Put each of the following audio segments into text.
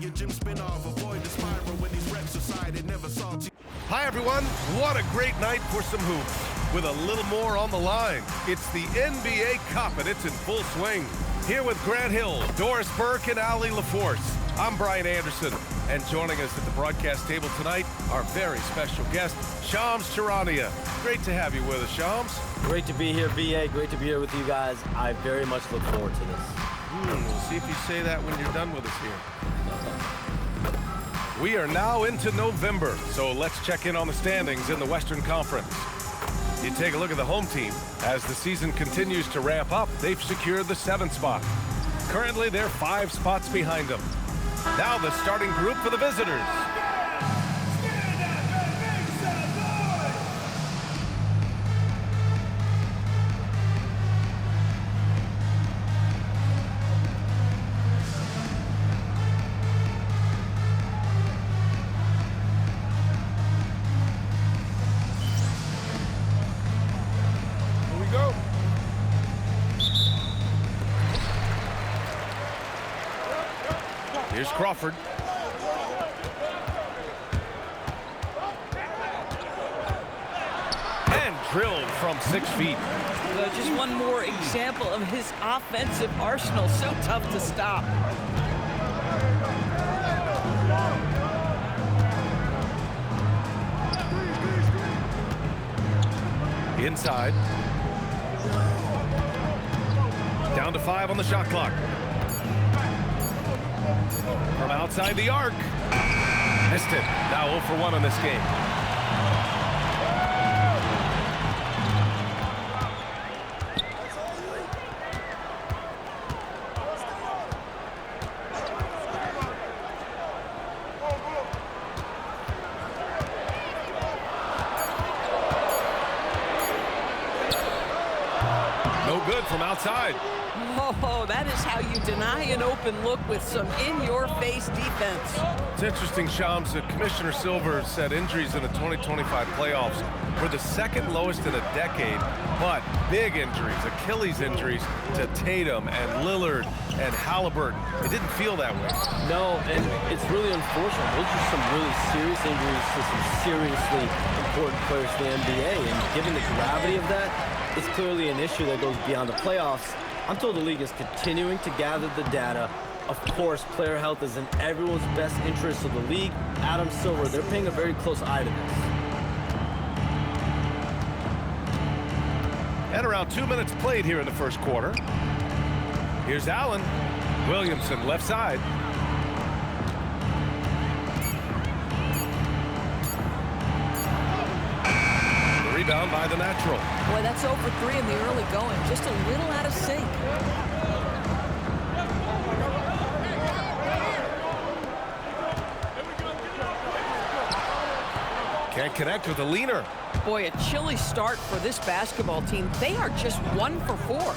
your gym spin off. Avoid the spiral when these reps aside. It never salty. Hi, everyone. What a great night for some hoops. With a little more on the line, it's the NBA Cup, and it's in full swing. Here with Grant Hill, Doris Burke, and Allie LaForce. I'm Brian Anderson, and joining us at the broadcast table tonight, our very special guest, Shams Charania. Great to have you with us, Shams. Great to be here, BA. Great to be here with you guys. I very much look forward to this. We'll see if you say that when you're done with us here. We are now into November, so let's check in on the standings in the Western Conference. You take a look at the home team. As the season continues to ramp up, they've secured the 7th spot. Currently, they're 5 spots behind them. Now the starting group for the visitors. Here's Crawford. And drilled from 6 feet. Just one more example of his offensive arsenal. So tough to stop. Inside. Down to 5 on the shot clock. From outside the arc. Missed it. Now 0 for 1 in this game. No good from outside. Oh, that is how you deny an open look with some in-your-face defense. It's interesting, Shams, that Commissioner Silver said injuries in the 2025 playoffs were the 2nd lowest in a decade, but big injuries, Achilles injuries to Tatum and Lillard and Halliburton. It didn't feel that way. No, and it's really unfortunate. Those are some really serious injuries to some seriously important players in the NBA, and given the gravity of that, it's clearly an issue that goes beyond the playoffs. I'm told the league is continuing to gather the data. Of course, player health is in everyone's best interest of the league. Adam Silver, they're paying a very close eye to this. And around 2 minutes played here in the first quarter. Here's Allen. Williamson, left side. The rebound by the natural. Boy, that's 0 for 3 in the early going. Just a little out of sync. Can't connect with the leaner. Boy, a chilly start for this basketball team. They are just 1 for 4.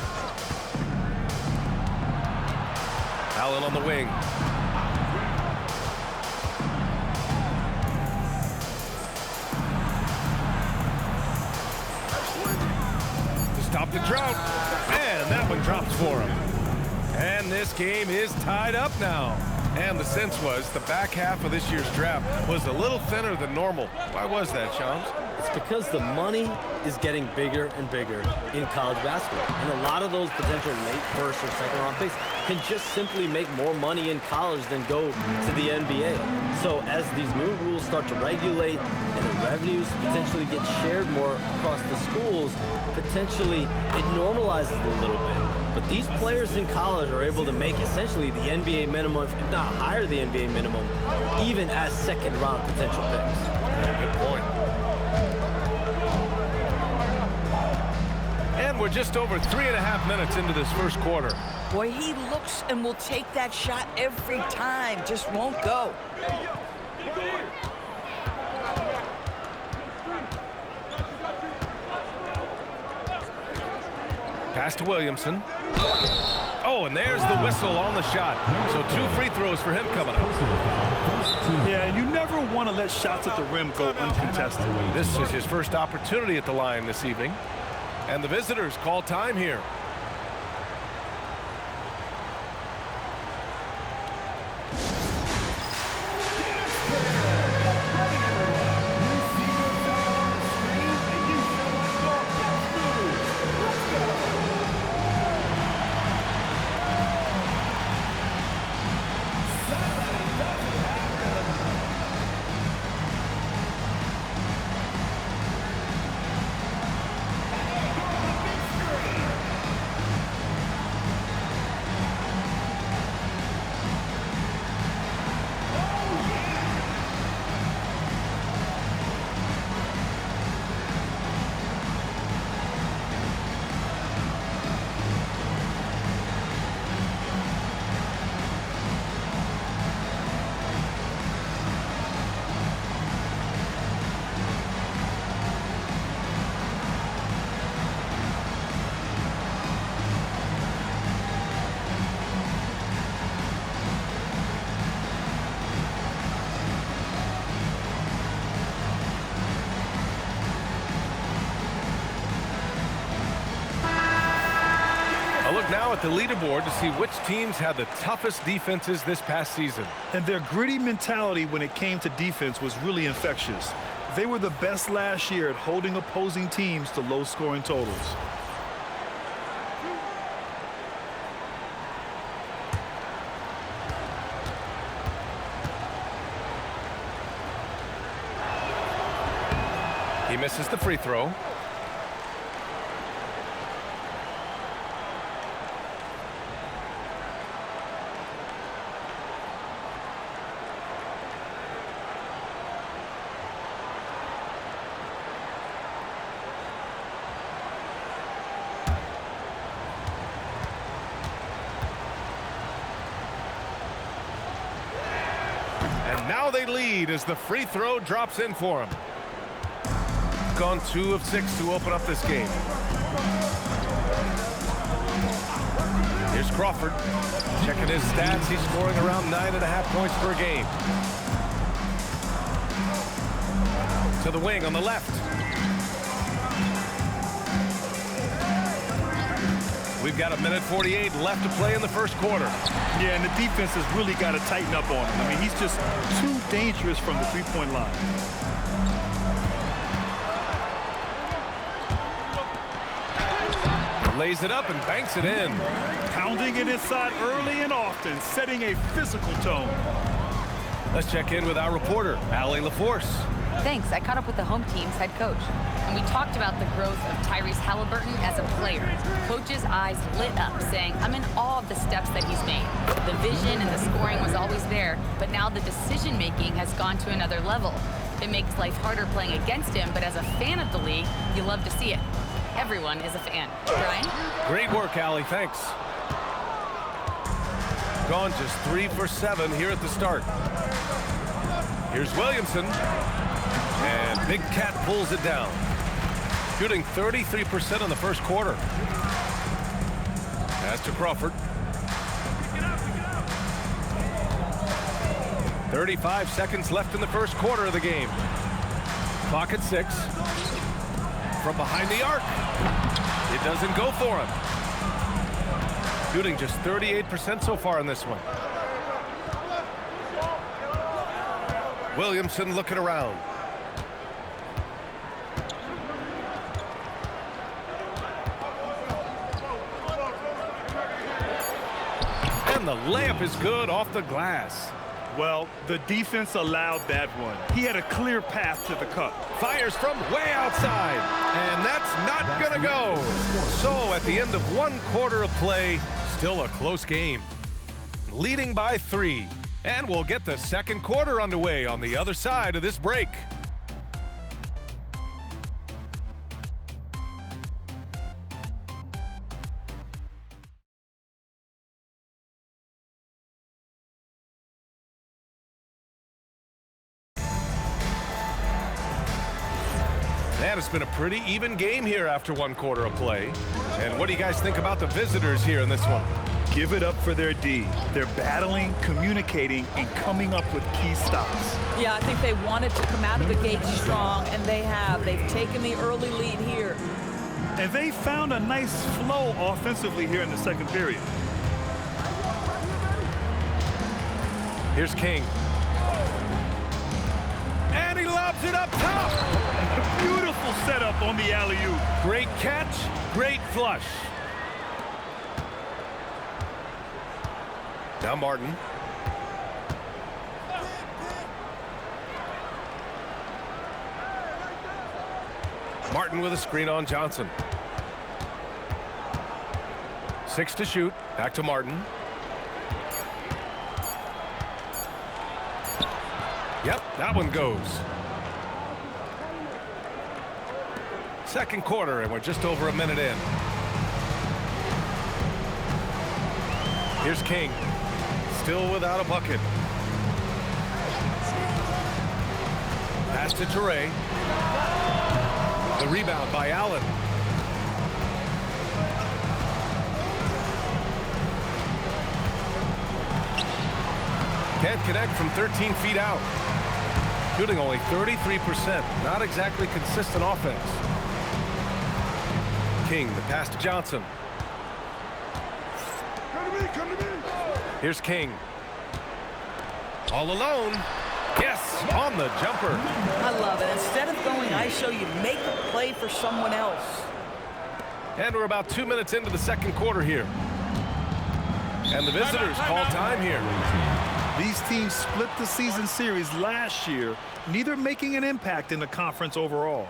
Allen on the wing. To stop the drought. And that one drops for him. And this game is tied up now. And the sense was the back half of this year's draft was a little thinner than normal. Why was that, Shams? It's because the money is getting bigger and bigger in college basketball. And a lot of those potential late first or second round picks can just simply make more money in college than go to the NBA. So as these new rules start to regulate and the revenues potentially get shared more across the schools, potentially it normalizes a little bit. But these players in college are able to make essentially the NBA minimum, if not higher the NBA minimum, even as second round potential picks. Yeah, good point. And we're just over 3.5 minutes into this first quarter. Boy, he looks and will take that shot every time. Just won't go. Pass to Williamson. Oh, and there's the whistle on the shot. So 2 free throws for him coming up. Yeah, and you never want to let shots at the rim go uncontested. This is his first opportunity at the line this evening. And the visitors call time here. at the leaderboard to see which teams had the toughest defenses this past season. And their gritty mentality when it came to defense was really infectious. They were the best last year at holding opposing teams to low-scoring totals. He misses the free throw. And now they lead as the free throw drops in for him. Gone 2 of 6 to open up this game. Here's Crawford. Checking his stats. He's scoring around 9.5 points per game. To the wing on the left. We've got 1:48 left to play in the first quarter. Yeah, and the defense has really got to tighten up on him. I mean, he's just too dangerous from the three-point line. Lays it up and banks it in. Pounding it inside early and often, setting a physical tone. Let's check in with our reporter, Allie LaForce. Thanks. I caught up with the home team's head coach, and we talked about the growth of Tyrese Halliburton as a player. Coach's eyes lit up, saying, I'm in awe of the steps that he's made. The vision and the scoring was always there, but now the decision-making has gone to another level. It makes life harder playing against him, but as a fan of the league, you love to see it. Everyone is a fan. Brian? Great work, Allie. Thanks. Gone just 3 for 7 here at the start. Here's Williamson. And Big Cat pulls it down. Shooting 33% in the first quarter. Pass to Crawford. 35 seconds left in the first quarter of the game. Clock at 6. From behind the arc. It doesn't go for him. Shooting just 38% so far in this one. Williamson looking around. And the layup is good off the glass. Well, the defense allowed that one. He had a clear path to the cup. Fires from way outside, and that's not gonna go. So at the end of 1 quarter of play, still a close game. Leading by 3, and we'll get the second quarter underway on the other side of this break. Man, it's been a pretty even game here after 1 quarter of play. And what do you guys think about the visitors here in this one? Give it up for their D. They're battling, communicating, and coming up with key stops. Yeah, I think they wanted to come out of the gate strong, and they have. They've taken the early lead here. And they found a nice flow offensively here in the second period. Here's King. And he lobs it up top. Beautiful setup on the alley-oop. Great catch, great flush. Now Martin. Martin with a screen on Johnson. 6 to shoot. Back to Martin. Yep, that one goes. Second quarter, and we're just over a minute in. Here's King. Still without a bucket. Pass to Toure. The rebound by Allen. Can't connect from 13 feet out. Shooting only 33%. Not exactly consistent offense. King, the pass to Johnson. Here's King. All alone. Yes, on the jumper. I love it. Instead of going ISO, you make a play for someone else. And we're about 2 minutes into the second quarter here. And the visitors call time here. These teams split the season series last year, neither making an impact in the conference overall.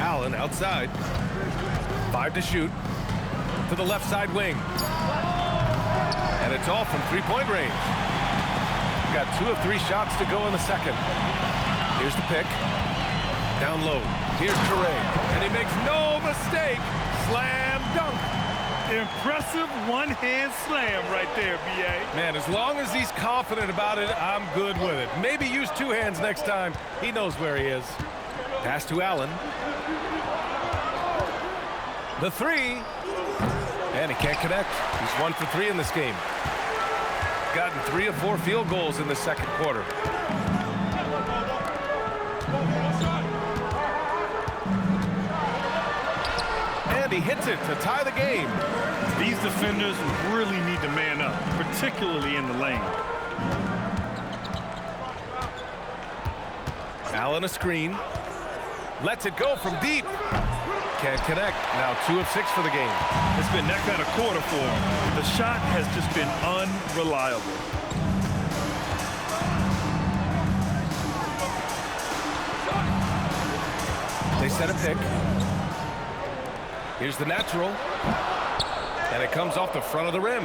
Allen outside. 5 to shoot. To the left side wing. And it's all from three-point range. Got 2 of 3 shots to go in the second. Here's the pick. Down low. Here's Correa. And he makes no mistake. Slam dunk. Impressive one-hand slam right there, B.A. Man, as long as he's confident about it, I'm good with it. Maybe use 2 hands next time. He knows where he is. Pass to Allen. The 3. And he can't connect. He's 1 for 3 in this game. Gotten 3 of 4 field goals in the second quarter. And he hits it to tie the game. These defenders really need to man up, particularly in the lane. Allen a screen. Lets it go from deep. Can't connect. Now 2 of 6 for the game. It's been that kind of quarter for him. The shot has just been unreliable. They set a pick. Here's the natural. And it comes off the front of the rim.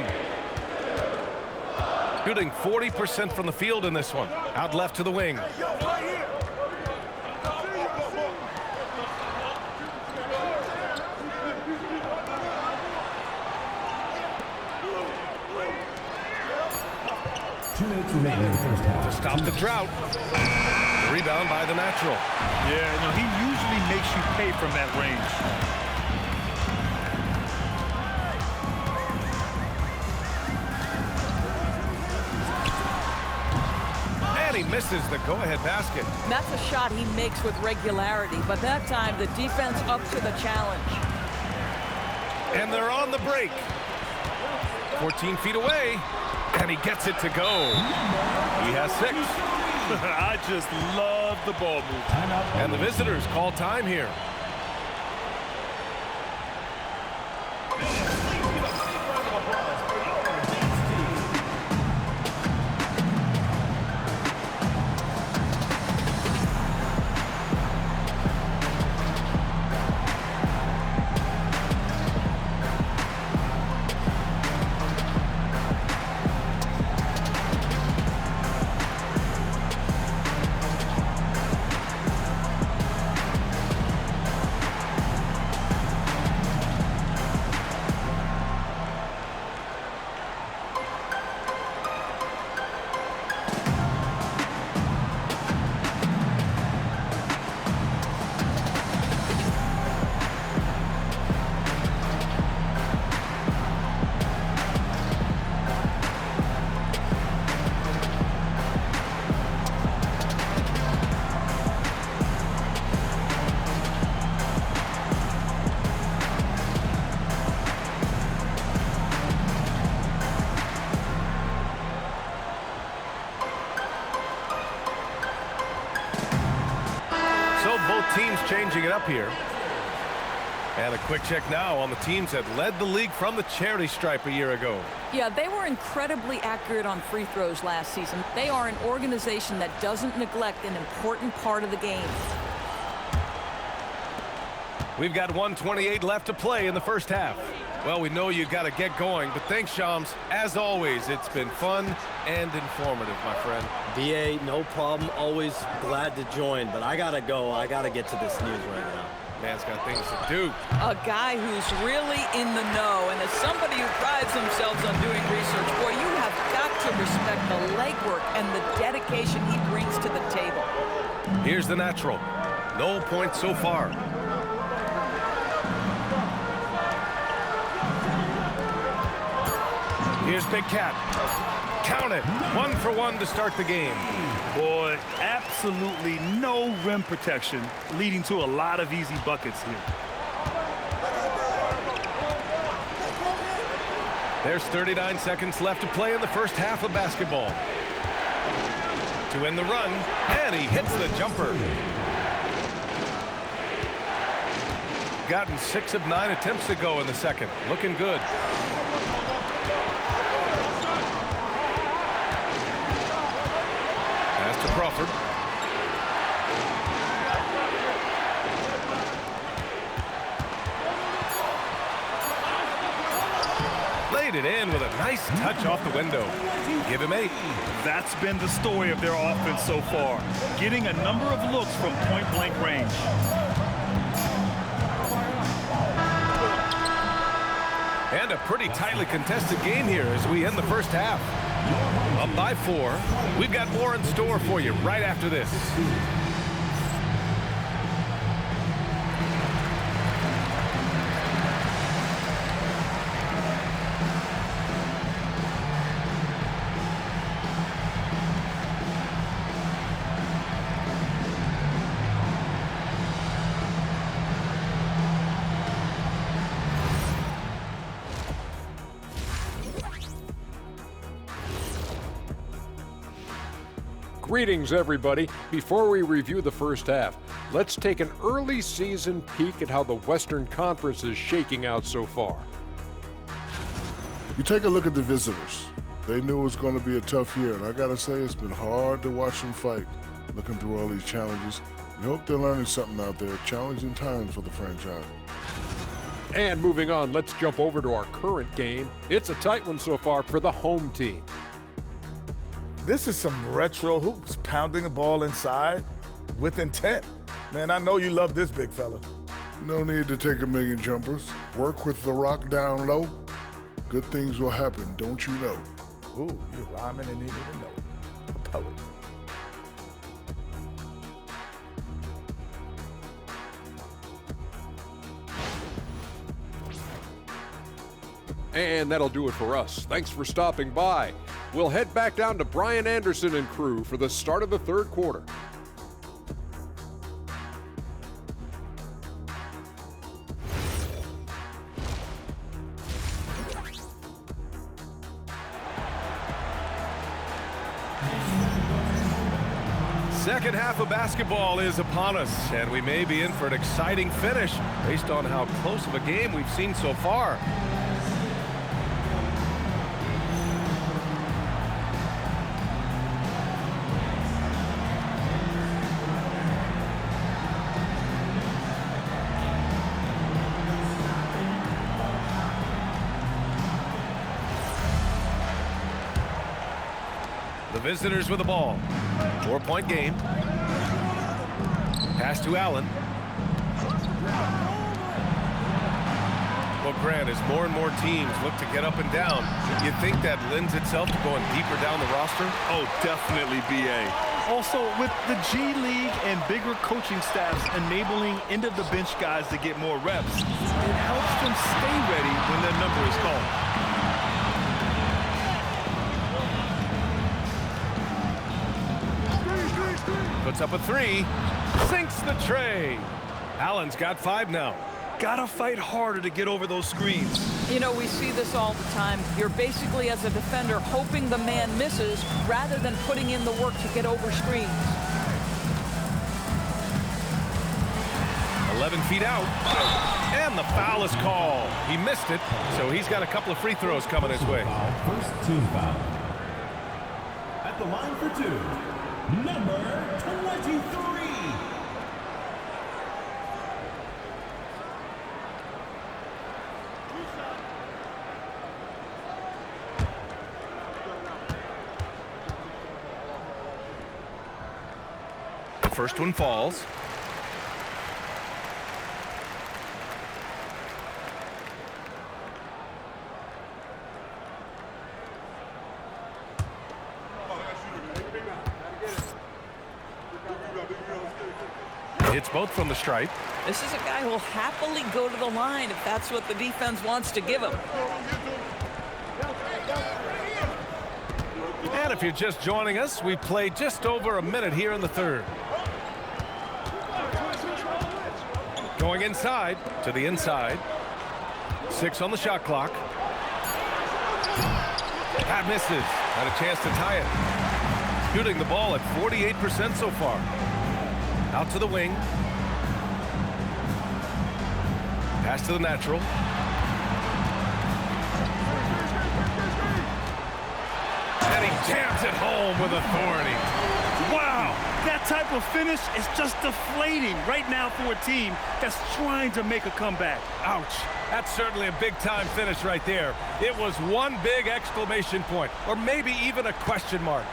Shooting 40% from the field in this one. Out left to the wing. To stop the drought. Rebound by the natural. Yeah, no, he usually makes you pay from that range. And he misses the go-ahead basket. That's a shot he makes with regularity, but that time the defense up to the challenge. And they're on the break. 14 feet away. And he gets it to go. He has 6. I just love the ball move. And the visitors call time here. teams changing it up here. And a quick check now on the teams that led the league from the charity stripe a year ago. Yeah, they were incredibly accurate on free throws last season. They are an organization that doesn't neglect an important part of the game. We've got 1:28 left to play in the first half. Well, we know you got to get going, but thanks, Shams. As always, it's been fun and informative, my friend. BA, no problem. Always glad to join, but I got to go. I got to get to this news right now. Man's got things to do. A guy who's really in the know, and as somebody who prides themselves on doing research, boy, you have got to respect the legwork and the dedication he brings to the table. Here's the natural. No points so far. Here's Big Cat. Count it. 1 for 1 to start the game. Boy, absolutely no rim protection, leading to a lot of easy buckets here. There's 39 seconds left to play in the first half of basketball. To end the run, and he hits the jumper. Gotten 6 of 9 attempts to go in the second. Looking good. Pass to Crawford. Laid it in with a nice touch off the window. Give him 8. That's been the story of their offense so far, getting a number of looks from point-blank range. And a pretty tightly contested game here as we end the first half. Up by 4. We've got more in store for you right after this. Greetings, everybody. Before we review the first half, let's take an early season peek at how the Western Conference is shaking out so far. You take a look at the visitors. They knew it was going to be a tough year, and I got to say it's been hard to watch them fight, looking through all these challenges. We hope they're learning something out there. Challenging times for the franchise. And moving on, let's jump over to our current game. It's a tight one so far for the home team. This is some retro hoops, pounding the ball inside with intent. Man, I know you love this big fella. No need to take a million jumpers. Work with the rock down low. Good things will happen, don't you know? Ooh, you're rhyming and needing to know. A poet. And that'll do it for us. Thanks for stopping by. We'll head back down to Brian Anderson and crew for the start of the third quarter. Second half of basketball is upon us, and we may be in for an exciting finish based on how close of a game we've seen so far. The visitors with the ball. 4-point game. Pass to Allen. Well, Grant, as more and more teams look to get up and down, you think that lends itself to going deeper down the roster? Oh, definitely, BA. Also, with the G League and bigger coaching staffs enabling end-of-the-bench guys to get more reps, it helps them stay ready when their number is called. Puts up a 3, sinks the tray. Allen's got 5 now. Gotta fight harder to get over those screens. You know, we see this all the time. You're basically, as a defender, hoping the man misses rather than putting in the work to get over screens. 11 feet out. And the foul is called. He missed it, so he's got a couple of free throws coming his way. First team foul. At the line for two, number 23. The first one falls. Hits both from the stripe. This is a guy who will happily go to the line if that's what the defense wants to give him. And if you're just joining us, we played just over a minute here in the third. Going inside to the inside. 6 on the shot clock. That misses. Had a chance to tie it. Shooting the ball at 48% so far. Out to the wing. Pass to the natural. And he jams it home with authority. Wow, that type of finish is just deflating right now for a team that's trying to make a comeback. Ouch. That's certainly a big-time finish right there. It was one big exclamation point, or maybe even a question mark.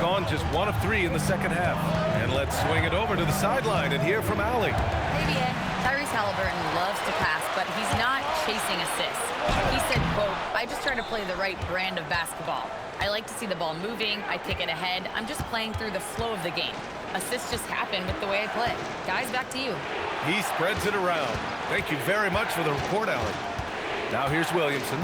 Gone just 1 of 3 in the second half. And let's swing it over to the sideline and hear from Allie. Maybe Tyrese Halliburton loves to pass, but he's not chasing assists. He said, quote, "I just try to play the right brand of basketball. I like to see the ball moving. I kick it ahead. I'm just playing through the flow of the game. Assists just happen with the way I play." Guys, back to you. He spreads it around. Thank you very much for the report, Allie. Now here's Williamson.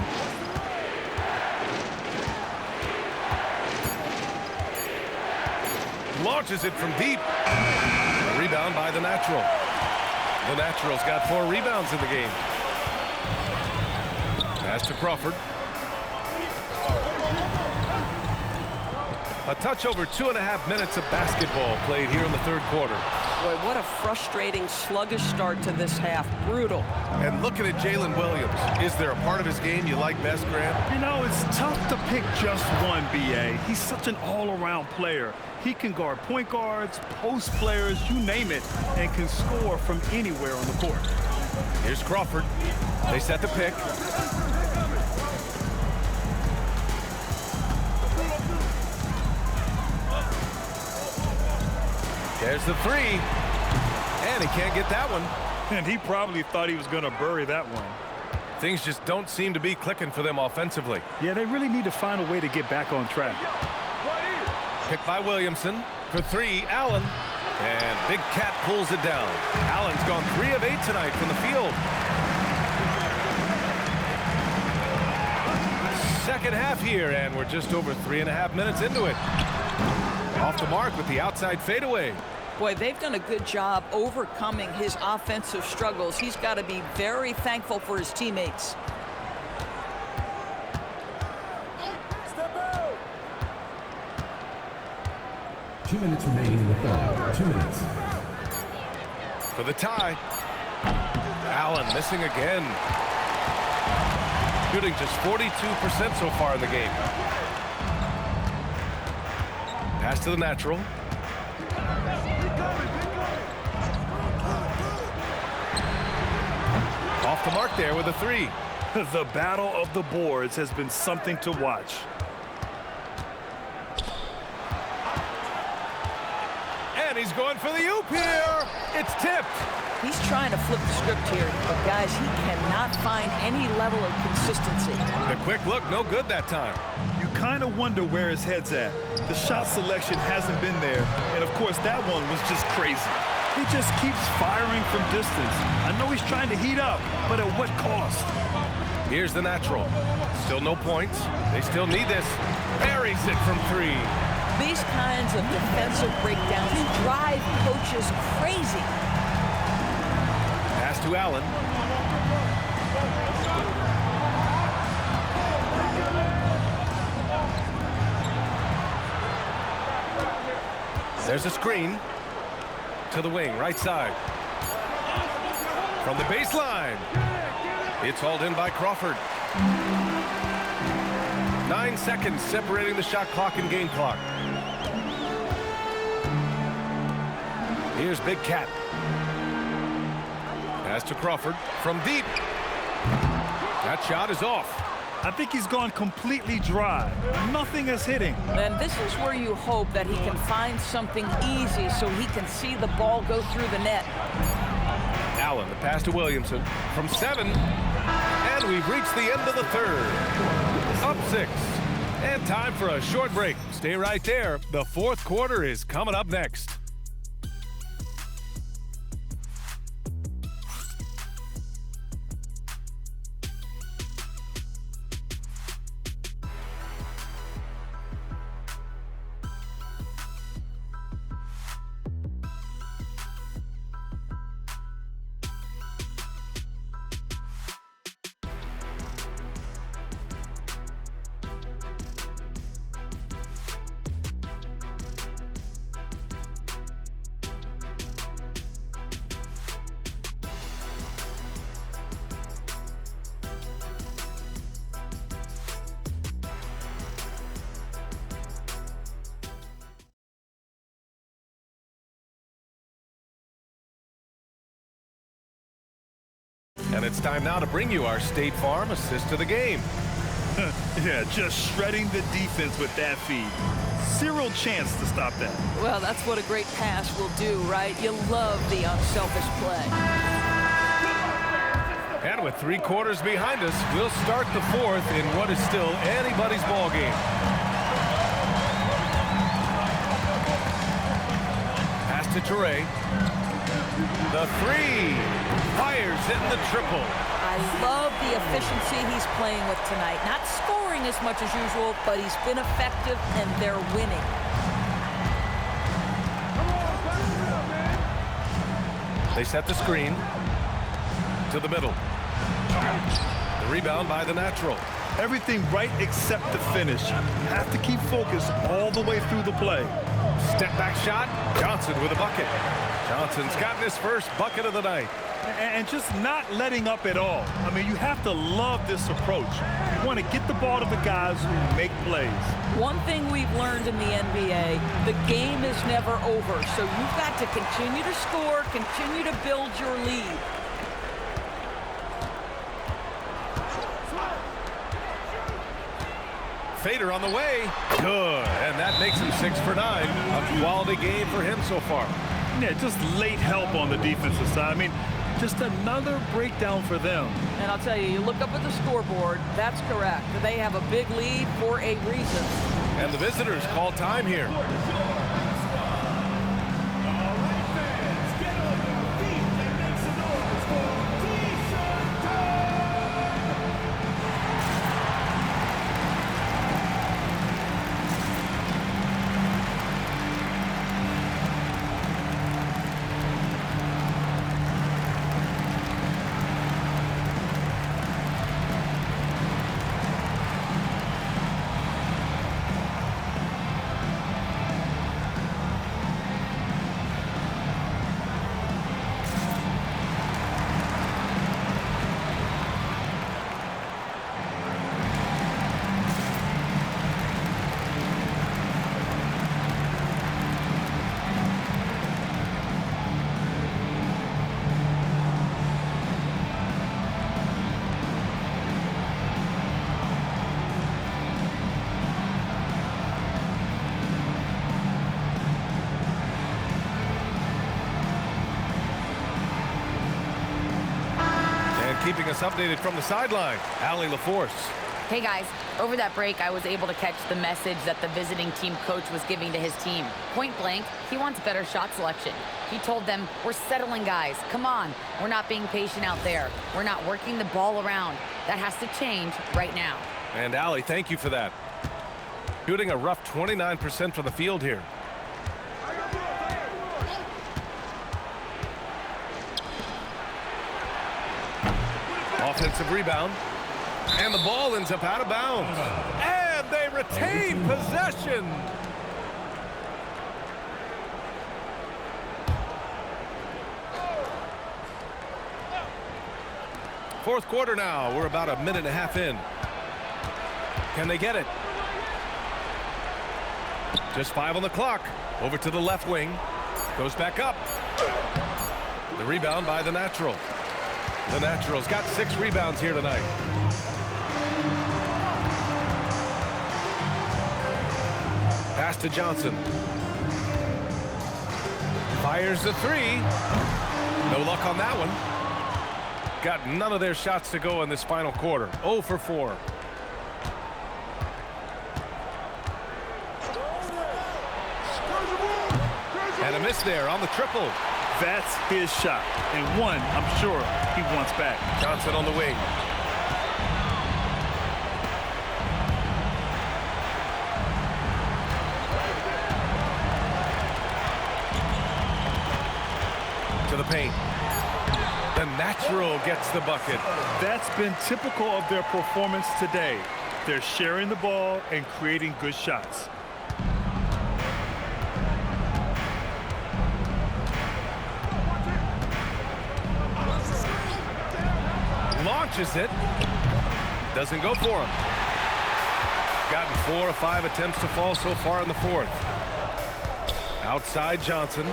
Launches it from deep. A rebound by the natural. The natural's got 4 rebounds in the game. Pass to Crawford. A touch over 2.5 minutes of basketball played here in the third quarter. Boy, what a frustrating, sluggish start to this half. Brutal. And looking at Jalen Williams, is there a part of his game you like best, Grant? You know, it's tough to pick just one, B.A. He's such an all-around player. He can guard point guards, post players, you name it, and can score from anywhere on the court. Here's Crawford. They set the pick. There's the 3. And he can't get that one. And he probably thought he was going to bury that one. Things just don't seem to be clicking for them offensively. Yeah, they really need to find a way to get back on track. Picked by Williamson. For 3, Allen. And Big Cat pulls it down. Allen's gone 3 of 8 tonight from the field. Second half here, and we're just over 3.5 minutes into it. Off the mark with the outside fadeaway. Boy, they've done a good job overcoming his offensive struggles. He's got to be very thankful for his teammates. Step out. 2 minutes remaining in the third. 2 minutes. For the tie. Allen missing again. Shooting just 42% so far in the game. Pass to the natural. Off the mark there with a 3. The battle of the boards has been something to watch. And he's going for the oop here. It's tipped. He's trying to flip the script here, but guys, he cannot find any level of consistency. The quick look, no good that time. You kind of wonder where his head's at. The shot selection hasn't been there, and of course that one was just crazy. He just keeps firing from distance. I know he's trying to heat up, but at what cost? Here's the natural. Still no points. They still need this. Buries it from 3. These kinds of defensive breakdowns drive coaches crazy. Pass to Allen. There's a screen to the wing, right side. From the baseline. It's hauled in by Crawford. 9 seconds separating the shot clock and game clock. Here's Big Cat. Pass to Crawford from deep. That shot is off. I think he's gone completely dry. Nothing is hitting. And this is where you hope that he can find something easy so he can see the ball go through the net. Allen, the pass to Williamson from 7. And we've reached the end of the third. Up 6. And time for a short break. Stay right there. The fourth quarter is coming up next. And it's time now to bring you our State Farm assist to the game. Yeah, just shredding the defense with that feed. Zero chance to stop that. Well, that's what a great pass will do, right? You love the unselfish play. And with 3 quarters behind us, we'll start the fourth in what is still anybody's ball game. Pass to Toure. The 3. Fires in the triple. I love the efficiency he's playing with tonight. Not scoring as much as usual, but he's been effective, and they're winning. They set the screen to the middle. The rebound by the natural. Everything right except the finish. Have to keep focused all the way through the play. Step back shot. Johnson with a bucket. Johnson's gotten his first bucket of the night. And just not letting up at all. I mean, you have to love this approach. You want to get the ball to the guys who make plays. One thing we've learned in the NBA, the game is never over. So you've got to continue to score, continue to build your lead. Fader on the way. Good. And that makes him 6 for 9. A quality game for him so far. Yeah, just late help on the defensive side. I mean, just another breakdown for them. And I'll tell you, you look up at the scoreboard, that's correct. They have a big lead for a reason. And the visitors call time here. Keeping us updated from the sideline, Allie LaForce. Hey guys, over that break, I was able to catch the message that the visiting team coach was giving to his team. Point blank, he wants better shot selection. He told them, we're settling guys. Come on, we're not being patient out there. We're not working the ball around. That has to change right now. And Allie, thank you for that. Shooting a rough 29% from the field here. Offensive rebound. And the ball ends up out of bounds. And they retain possession. Fourth quarter now. We're about a minute and a half in. Can they get it? Just 5 on the clock. Over to the left wing. Goes back up. The rebound by the Natural. The Natural's got 6 rebounds here tonight. Pass to Johnson. Fires the 3. No luck on that one. Got none of their shots to go in this final quarter. 0 for 4. And a miss there on the triple. That's his shot, and one I'm sure he wants back. Johnson on the wing. To the paint. The Natural gets the bucket. That's been typical of their performance today. They're sharing the ball and creating good shots. Launches it. Doesn't go for him. Gotten 4 or 5 attempts to fall so far in the fourth. Outside Johnson.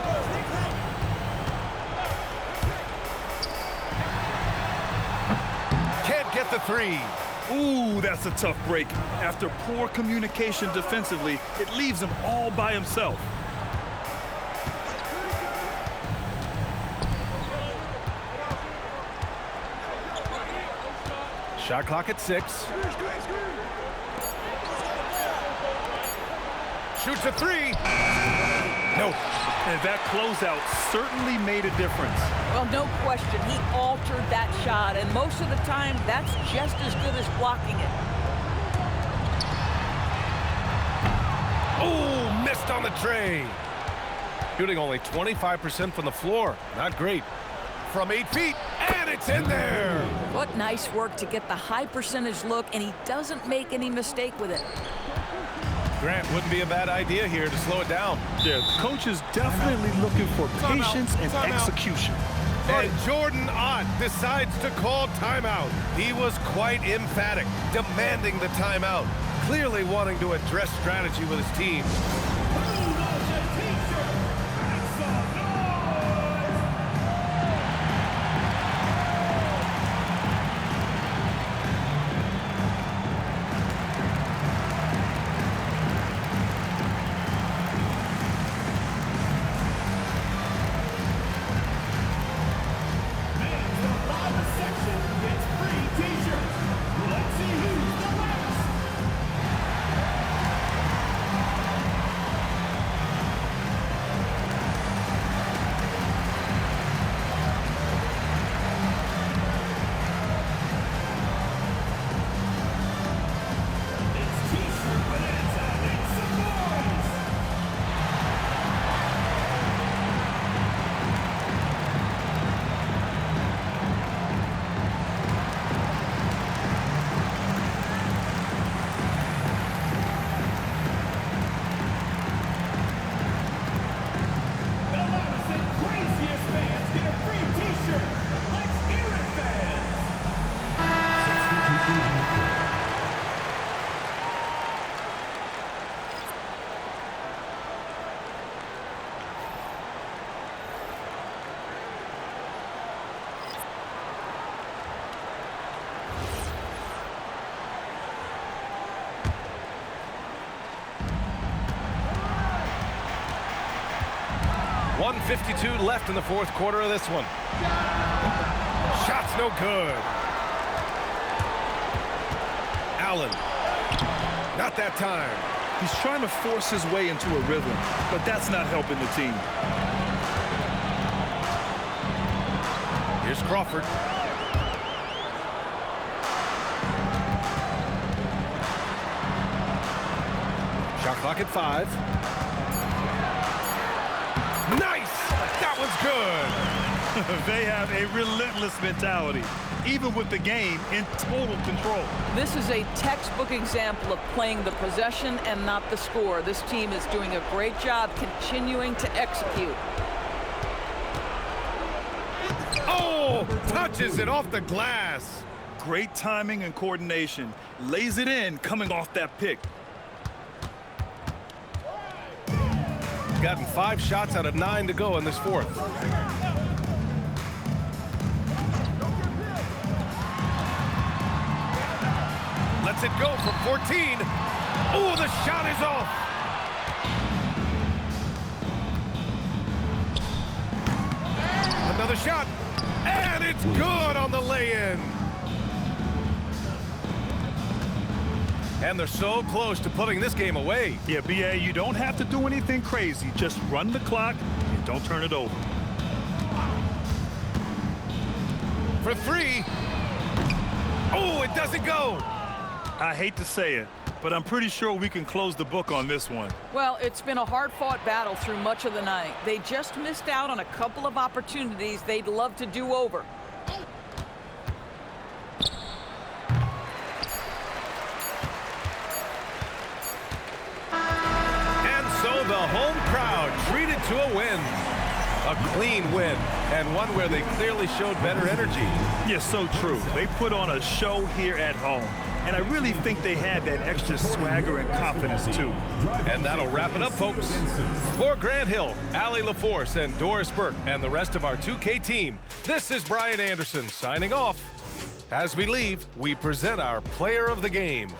Can't get the 3. Ooh, that's a tough break. After poor communication defensively, it leaves him all by himself. Shot clock at 6. Shoots a 3. No. And that closeout certainly made a difference. Well, no question. He altered that shot, and most of the time, that's just as good as blocking it. Oh, missed on the tray. Shooting only 25% from the floor. Not great. From 8 feet, and it's in there. What nice work to get the high percentage look, and he doesn't make any mistake with it. Grant, wouldn't be a bad idea here to slow it down. Yeah, the coach is definitely looking for patience and execution. And Jordan Ott decides to call timeout. He was quite emphatic, demanding the timeout, clearly wanting to address strategy with his team. .152 left in the fourth quarter of this one. Shot's no good. Allen. Not that time. He's trying to force his way into a rhythm, but that's not helping the team. Here's Crawford. Shot clock at 5. Nice! That one's good. They have a relentless mentality, even with the game in total control. This is a textbook example of playing the possession and not the score. This team is doing a great job continuing to execute. Oh, touches it off the glass. great timing and coordination. Lays it in coming off that pick. Gotten 5 shots out of 9 to go in this fourth. Lets it go from 14. Oh, the shot is off. Another shot, and it's good on the lay-in. And they're so close to putting this game away. Yeah, BA, you don't have to do anything crazy. Just run the clock and don't turn it over. For 3. Oh, it doesn't go. I hate to say it, but I'm pretty sure we can close the book on this one. Well, it's been a hard-fought battle through much of the night. They just missed out on a couple of opportunities they'd love to do over. The home crowd treated to a win. A clean win, and one where they clearly showed better energy. Yeah, so true. They put on a show here at home, and I really think they had that extra swagger and confidence, too. And that'll wrap it up, folks. For Grant Hill, Allie LaForce, and Doris Burke, and the rest of our 2K team, this is Brian Anderson signing off. As we leave, we present our player of the game.